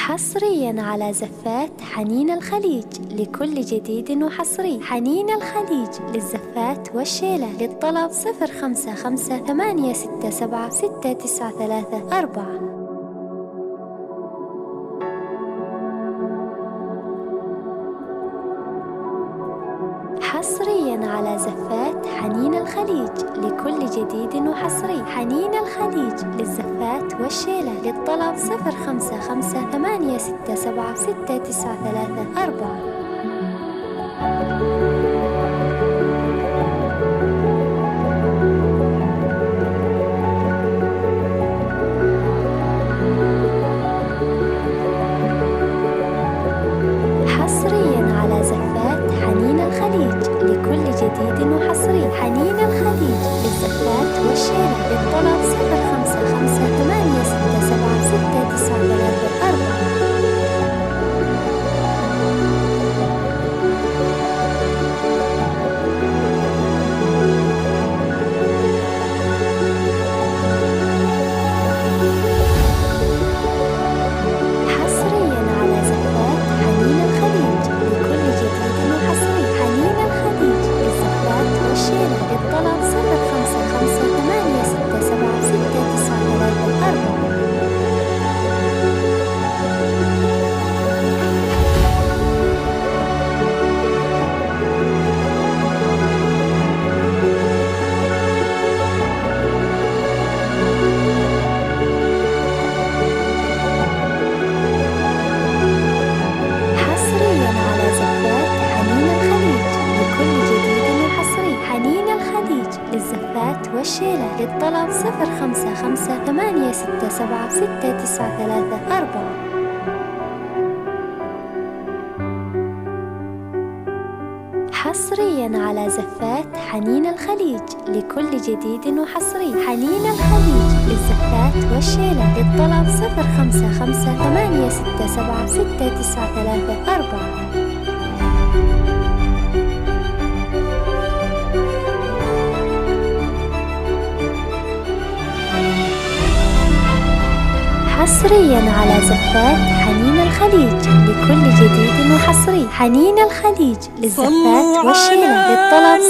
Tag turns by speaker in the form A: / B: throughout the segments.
A: حصريا على زفات حنين الخليج لكل جديد وحصري. حنين الخليج للزفات والشيلة. للطلب 055 867 693 حصريا على زفات حنين الخليج لكل جديد وحصري. حنين الخليج للزفات والشيلة. للطلب 055 867 693 حصريا على زفات حنين الخليج لكل جديد وحصري. حنين الخليج للزفات والشيلة. للطلب 055 867 693 حصريا على زفات حنين الخليج لكل جديد وحصري. حنين الخليج للزفات والشيلة. للطلب 055 867 693 حصريا على زفات حنين الخليج لكل جديد وحصري. حنين الخليج للزفات والشيلة. للطلب 055 867 693 حصريا على زفات حنين الخليج لكل جديد وحصري. حنين الخليج للزفات والشيلة. للطلب 055 867 693 حصريا على زفات حنين الخليج لكل جديد وحصري. حنين الخليج للزفات والشيلة. للطلب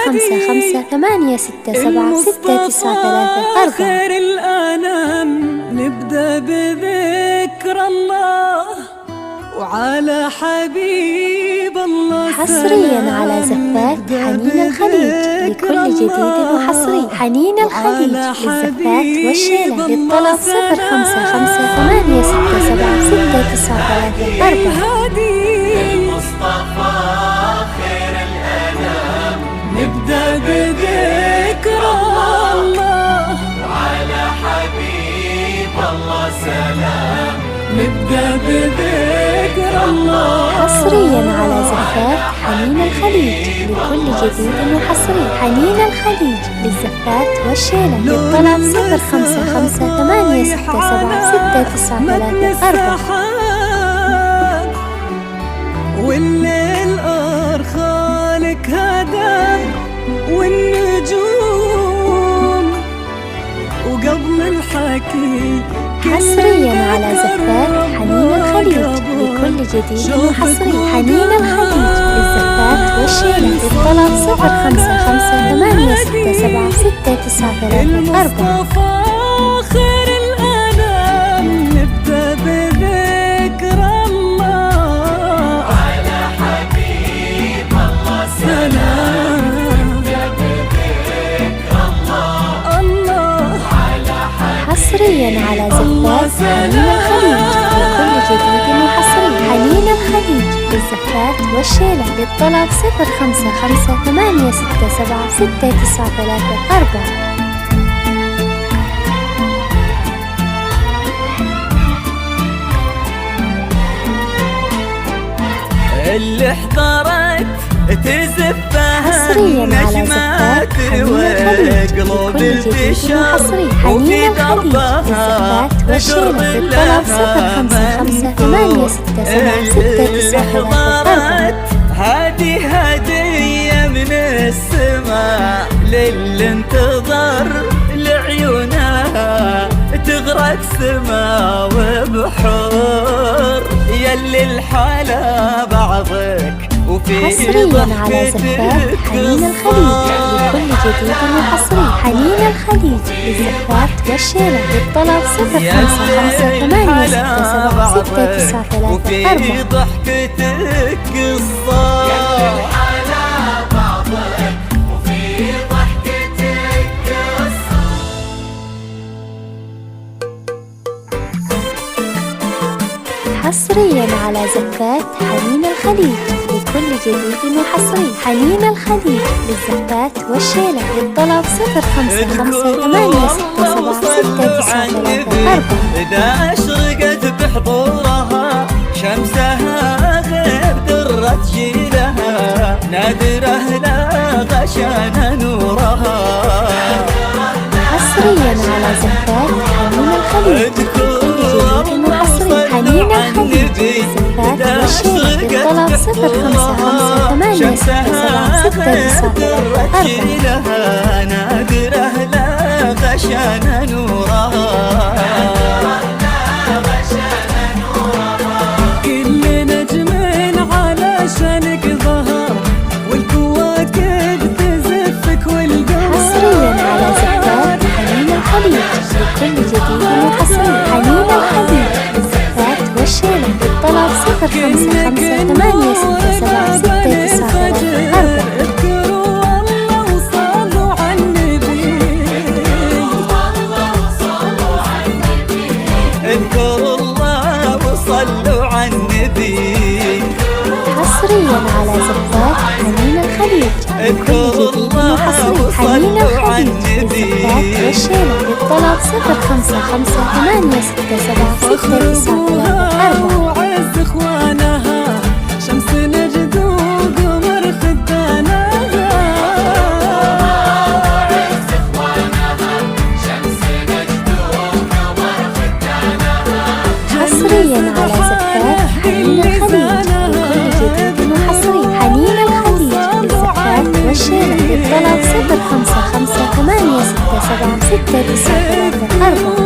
A: 055 867 693
B: خير الأنام. نبدأ بذكر الله وعلى حبيب الله.
A: حصريا على زفات حنين الخليج لكل جديد وحصري. حنين الخليج للزفات والشيلة. للطلب 055 867 693
B: المصطفى خير الأنام. نبدأ بذكر الله وعلى حبيب الله سلام. نبدأ بذكر الله.
A: حصريا على زفات حنين الخليج لكل جديد وحصري. حنين الخليج للزفات والشيلة. للطلب 055 867 693
B: والليل أرخالك هدى والنجوم وقبل الحكي.
A: حصريا على زفات حنين الخليج لكل جديد وحصري. حنين الخليج للزفات والشيلة. للطلب 055 867 693
B: المصطفى خير الأنام. نبدأ بذكر الله على حبيب الله سلام. نبدأ بذكر الله على
A: حصريا على زفات حنين الخليج لكل جديد وحصري. حنين الخليج للزفات والشيلة. للطلب 055 867 693
B: اللي احضرت تزفها
A: حصريا على زفات حنين الخليج لكل جديد وحصري. حنين الخليج للزفات والشيلة. للطلب 055 867 693
B: هذه هدية من السماء للي انتظر لعيونها تغرق سما وبحور دلل حالة بعضك وفي
A: حصريا على زفات حنين الخليج لكل جديد وحصري. حنين الخليج للزفات والشيلة للطلب 0558676934.
B: وفي ضحكتك قصة
A: حصريا على زفات حنين الخليج لكل جديد وحصري. حنين الخليج للزفات والشيلة للطلب 0558676934.
B: إذا أشرقت بحضورها شمسها غير درة جيلها نادره لا غشان نورها.
A: حصريا على زفات حنين الخليج لكل جديد وحصري. حنين الخليج للزفات والشيلة للطلب 0558676934.
B: نادره لا غشان نورها. كل نجم علشانك ظهر والكواكب تزفك والقمر.
A: حصريا على زفات حنين الخليج لكل جديد وحصري. حنين الخليج للزفات والشيلة للطلب 0558676934.
B: اذكروا الله وصلوا على النبي.
A: حصريا على زفات حنين الخليج لكل جديد وحصري. حنين الخليج للزفات والشيلة للطلب 0558676934.
B: وعز اخوانها شمس نجد وقمر خدانها.
A: حصريا على زفات حنين الخليج لكل جديد وحصري. حنين الخليج للزفات والشيلة للطلب 0558676934.